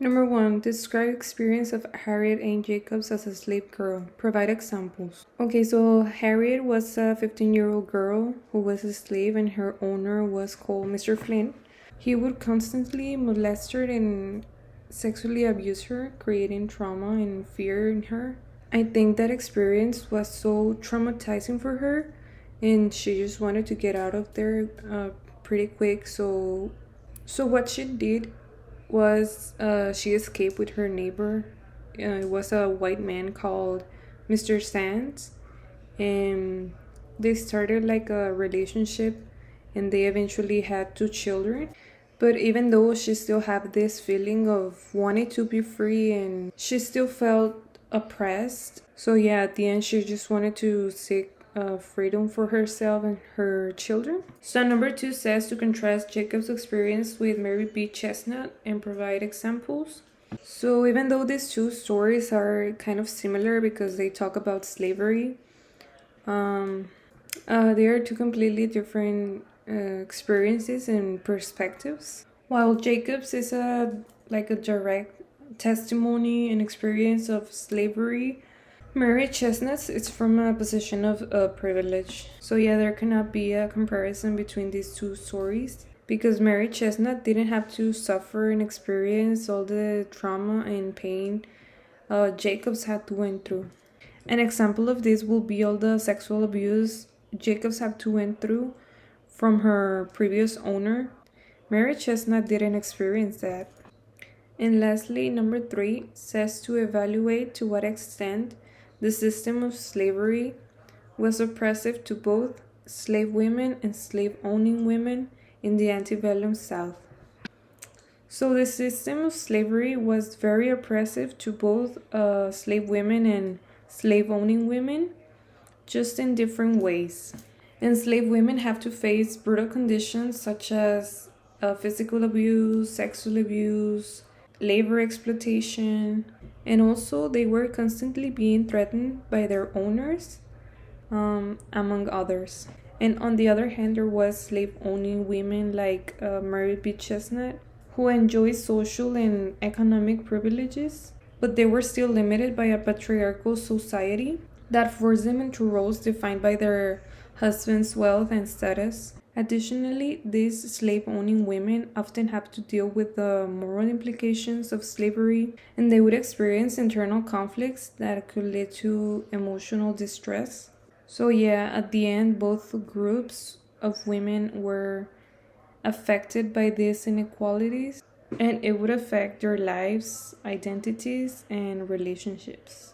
Number 1. Describe experience of Harriet Ann Jacobs as a slave girl. Provide examples. Okay, so Harriet was a 15-year-old girl who was a slave and her owner was called Mr. Flynn. He would constantly molest her and sexually abuse her, creating trauma and fear in her. I think that experience was so traumatizing for her and she just wanted to get out of there pretty quick. So what she did was she escaped with her neighbor. It was a white man called Mr. Sands, and they started like a relationship, and they eventually had 2 children. But even though she still had this feeling of wanting to be free, and she still felt oppressed. So yeah, at the end, she just wanted to seek freedom for herself and her children. So number 2 says to contrast Jacob's experience with Mary B. Chestnut and provide examples. So even though these two stories are kind of similar because they talk about slavery, they are two completely different experiences and perspectives. While Jacob's is a direct testimony and experience of slavery, Mary Chestnut is from a position of privilege. So yeah, there cannot be a comparison between these two stories because Mary Chestnut didn't have to suffer and experience all the trauma and pain Jacobs had to went through. An example of this will be all the sexual abuse Jacobs had to went through from her previous owner. Mary Chestnut didn't experience that. And lastly, number 3 says to evaluate to what extent the system of slavery was oppressive to both slave women and slave owning women in the antebellum South. So the system of slavery was very oppressive to both slave women and slave owning women, just in different ways. Enslaved women have to face brutal conditions such as physical abuse, sexual abuse, labor exploitation, and also they were constantly being threatened by their owners, among others. And on the other hand, there was slave-owning women like Mary B. Chestnut, who enjoyed social and economic privileges, but they were still limited by a patriarchal society that forced them into roles defined by their husband's wealth and status. Additionally, these slave-owning women often have to deal with the moral implications of slavery, and they would experience internal conflicts that could lead to emotional distress. So yeah, at the end, both groups of women were affected by these inequalities, and it would affect their lives, identities, and relationships.